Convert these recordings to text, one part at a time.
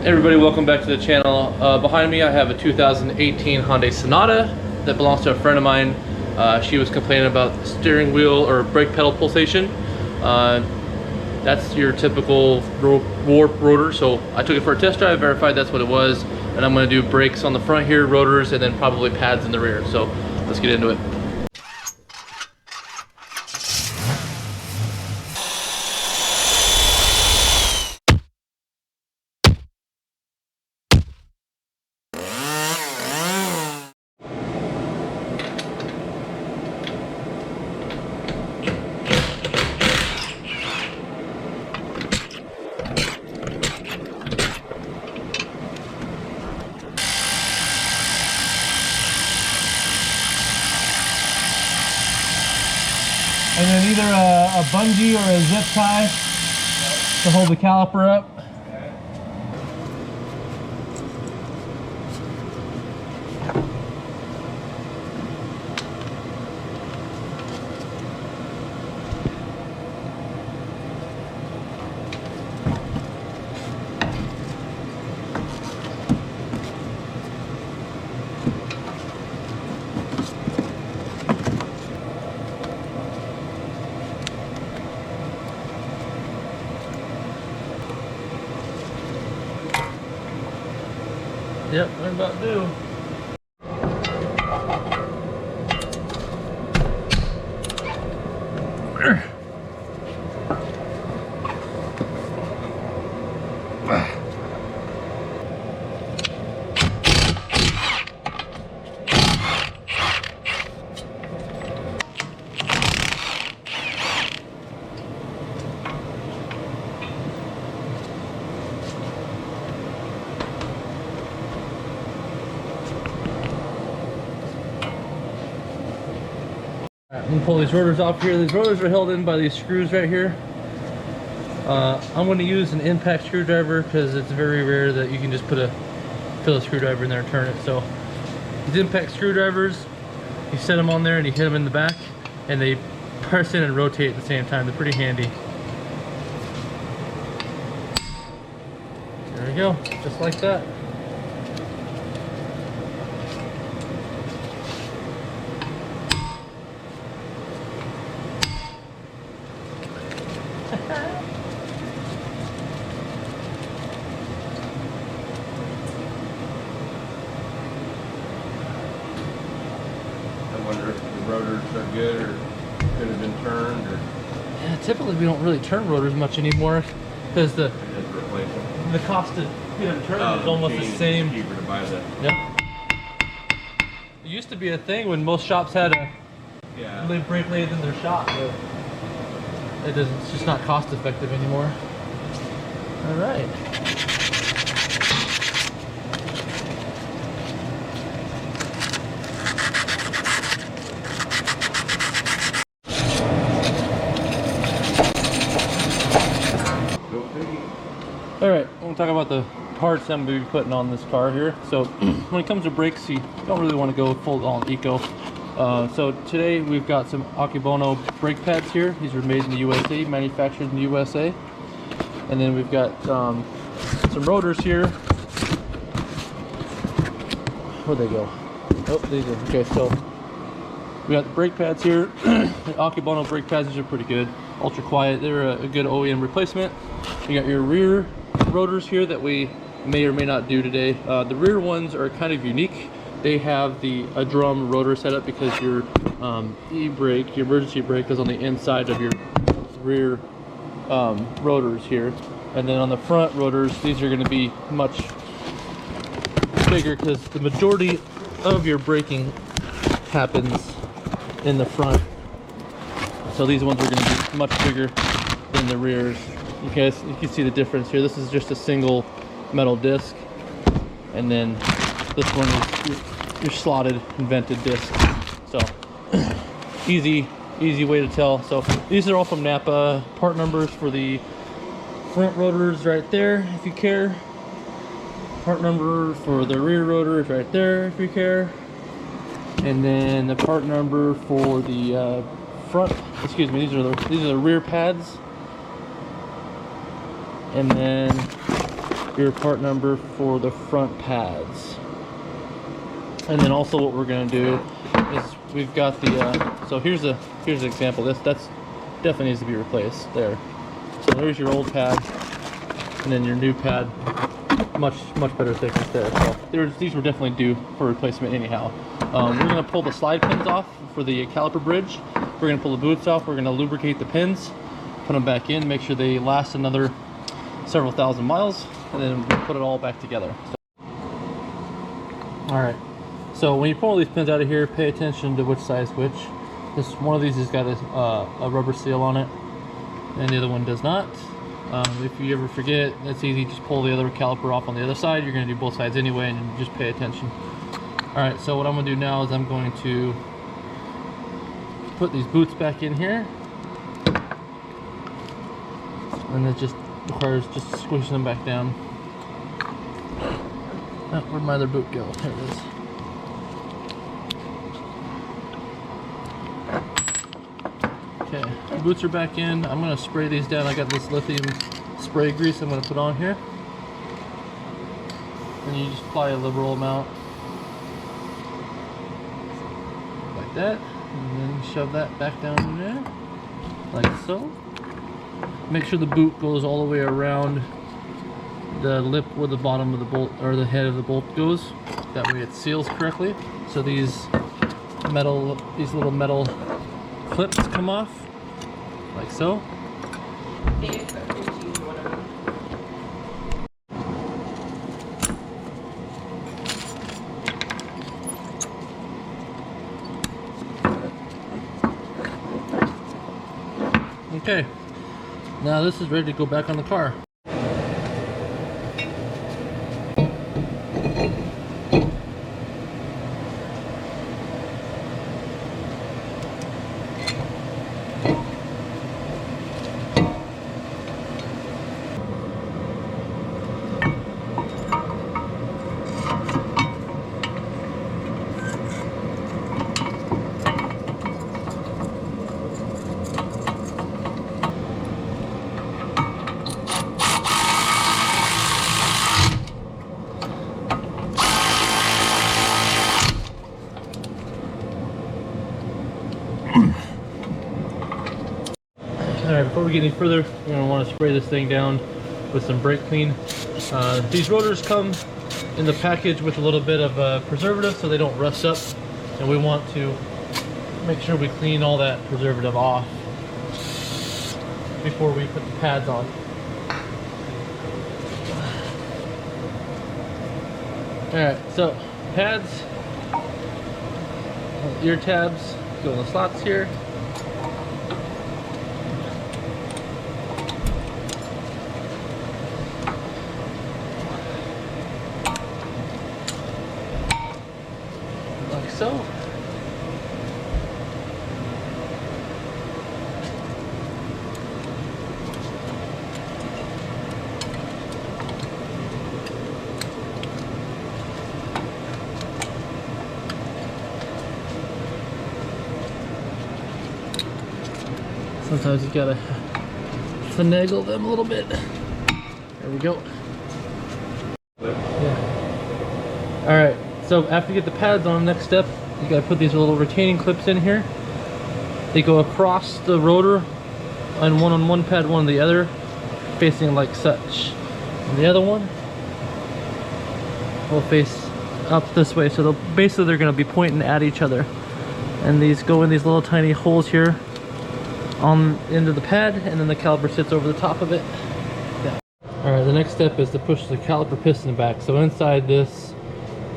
Everybody, welcome back to the channel. Behind me I have a 2018 Hyundai Sonata that belongs to a friend of mine. She was complaining about steering wheel or brake pedal pulsation. That's your typical warp rotor, so I took it for a test drive, verified that's what it was, and I'm going to do brakes on the front here, rotors, and then probably pads in the rear. So let's get into it. And then either a bungee or a zip tie to hold the caliper up. Yep, I'm about to do. I'm gonna pull these rotors off here. These rotors are held in by these screws right here. I'm going to use an impact screwdriver because it's very rare that you can just fill a screwdriver in there and turn it. So these impact screwdrivers, you set them on there and you hit them in the back, and they press in and rotate at the same time. They're pretty handy. There we go, just like that. I wonder if the rotors are good or could have been turned, or Yeah, typically we don't really turn rotors much anymore because the just replace them. cost to get them turned is almost the same. Cheaper to buy the. Yep. It used to be a thing when most shops had a brake lathe in their shop, but it's just not cost effective anymore. All right. All right, we'll talk about the parts I'm going to be putting on this car here. So when it comes to brakes, you don't really want to go full on eco. So today we've got some Akebono brake pads here. These are made in the USA, manufactured in the USA. And then we've got some rotors here. Where'd they go? Oh, these are, okay, so we got the brake pads here. The Akebono brake pads, these are pretty good. Ultra quiet, they're a good OEM replacement. You got your rear rotors here that we may or may not do today. The rear ones are kind of unique. They have a drum rotor setup because your e-brake, your emergency brake, is on the inside of your rear rotors here. And then on the front rotors, these are going to be much bigger because the majority of your braking happens in the front. So these ones are going to be much bigger than the rears. Okay, so you can see the difference here. This is just a single metal disc, and then this one is your slotted vented disc. So easy way to tell. So these are all from Napa. Part numbers for the front rotors right there if you care. Part number for the rear rotor is right there if you care. And then the part number for the front, excuse me, these are the rear pads. And then your part number for the front pads. And then also what we're going to do is we've got the so here's an example. That's definitely needs to be replaced there. So there's your old pad, and then your new pad, much better thickness there. So these were definitely due for replacement anyhow. We're going to pull the slide pins off for the caliper bridge. We're going to pull the boots off. We're going to lubricate the pins, put them back in, make sure they last another several thousand miles, and then we'll put it all back together. All right. So when you pull these pins out of here, pay attention to which size which. This one of these has got a rubber seal on it, and the other one does not. If you ever forget, that's easy. Just pull the other caliper off on the other side. You're going to do both sides anyway, and just pay attention. All right. So what I'm going to do now is I'm going to put these boots back in here, and it just requires just squishing them back down. Oh, where'd my other boot go? There it is. Okay, the boots are back in. I'm going to spray these down. I got this lithium spray grease I'm going to put on here. And you just apply a liberal amount. Like that. And then shove that back down in there. Like so. Make sure the boot goes all the way around the lip where the bottom of the bolt, or the head of the bolt goes. That way it seals correctly. So these little metal clips come off, like so. Okay, now this is ready to go back on the car. Alright, before we get any further, you're going to want to spray this thing down with some brake clean. These rotors come in the package with a little bit of preservative so they don't rust up, and we want to make sure we clean all that preservative off before we put the pads on. Alright, so pads, ear tabs go in the slots here. Like so. Sometimes you gotta finagle them a little bit. There we go. Yeah. All right. So after you get the pads on, next step, you gotta put these little retaining clips in here. They go across the rotor, and one on one pad, one on the other, facing like such. And the other one will face up this way. So they're gonna be pointing at each other. And these go in these little tiny holes here on into the pad, and then the caliper sits over the top of it. Yeah. All right, the next step is to push the caliper piston back. So inside this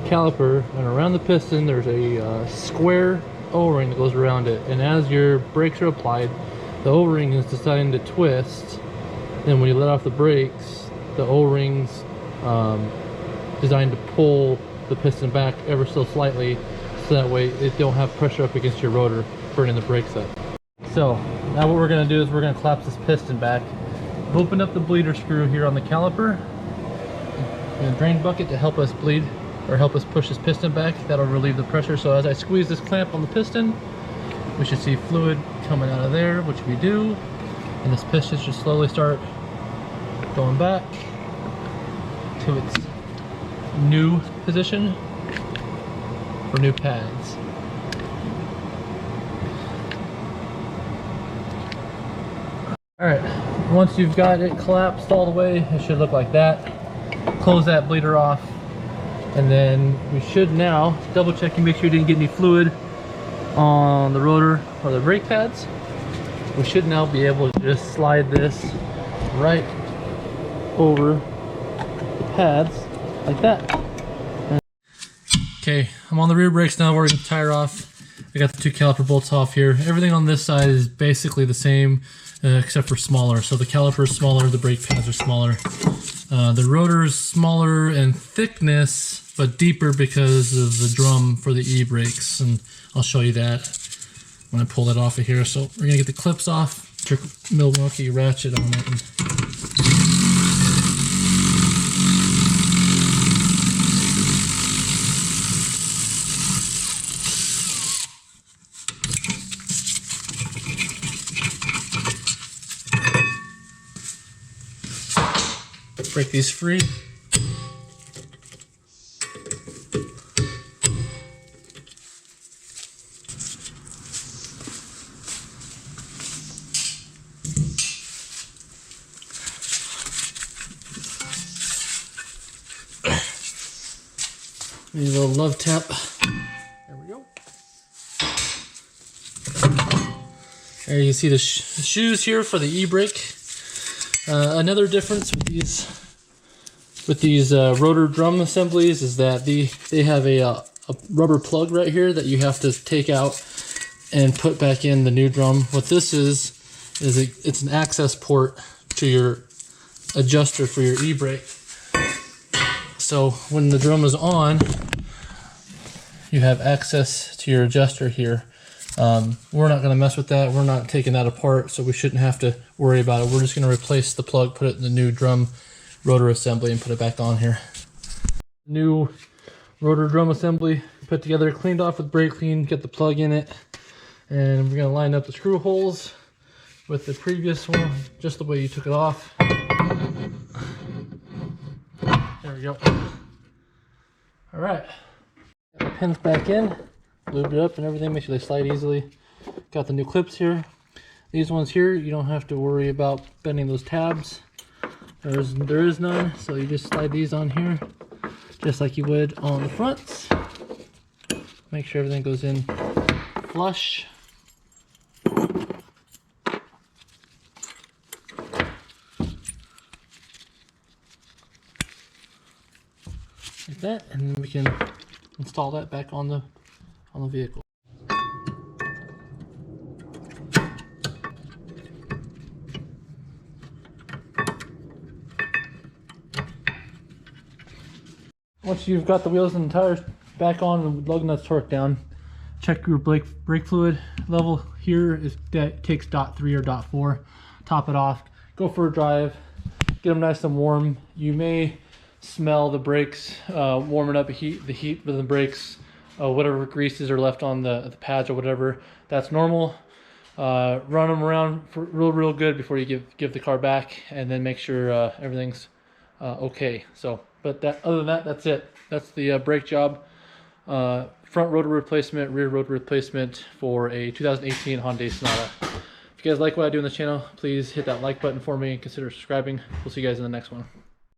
caliper and around the piston, there's a square O-ring that goes around it, and as your brakes are applied, the O-ring is designed to twist. Then when you let off the brakes, the O-rings designed to pull the piston back ever so slightly, so that way it don't have pressure up against your rotor, burning the brakes up. So now what we're going to do is we're going to collapse this piston back. Open up the bleeder screw here on the caliper, and a drain bucket to help us bleed, or help us push this piston back. That'll relieve the pressure. So as I squeeze this clamp on the piston, we should see fluid coming out of there, which we do, and this piston should slowly start going back. to its new position for new pads. Alright, once you've got it collapsed all the way, it should look like that. Close that bleeder off, and then we should now double check and make sure you didn't get any fluid on the rotor or the brake pads. We should now be able to just slide this right over the pads like that. Okay, I'm on the rear brakes now, working the tire off. I got the two caliper bolts off here. Everything on this side is basically the same, except for smaller. So the caliper is smaller, the brake pads are smaller. The rotor is smaller in thickness, but deeper because of the drum for the e-brakes, and I'll show you that when I pull that off of here. So we're gonna get the clips off, trick Milwaukee ratchet on it. And break these free. Need a little love tap. There we go. There you can see the shoes here for the e-brake. Another difference with these rotor drum assemblies is that they have a rubber plug right here that you have to take out and put back in the new drum. What this is it's an access port to your adjuster for your e-brake. So when the drum is on, you have access to your adjuster here. We're not going to mess with that. We're not taking that apart, so we shouldn't have to worry about it. We're just going to replace the plug, put it in the new drum rotor assembly, and put it back on here. New rotor drum assembly put together, cleaned off with brake clean, get the plug in it, and we're going to line up the screw holes with the previous one, just the way you took it off. There we go. All right, got the pins back in, lubed it up and everything, make sure they slide easily. Got the new clips here. These ones here, you don't have to worry about bending those tabs. There is none, so you just slide these on here, just like you would on the fronts. Make sure everything goes in flush. Like that, and then we can install that back on the vehicle. Once you've got the wheels and the tires back on and lug nuts torqued down, check your brake fluid level. Here that takes .3 or .4. Top it off, go for a drive, get them nice and warm. You may smell the brakes warming up, the heat with the brakes, whatever greases are left on the pads or whatever. That's normal. Run them around for real good before you give the car back, and then make sure everything's okay. So, but other than that, that's it. That's the brake job. Front rotor replacement, rear rotor replacement for a 2018 Hyundai Sonata. If you guys like what I do on this channel, please hit that like button for me and consider subscribing. We'll see you guys in the next one.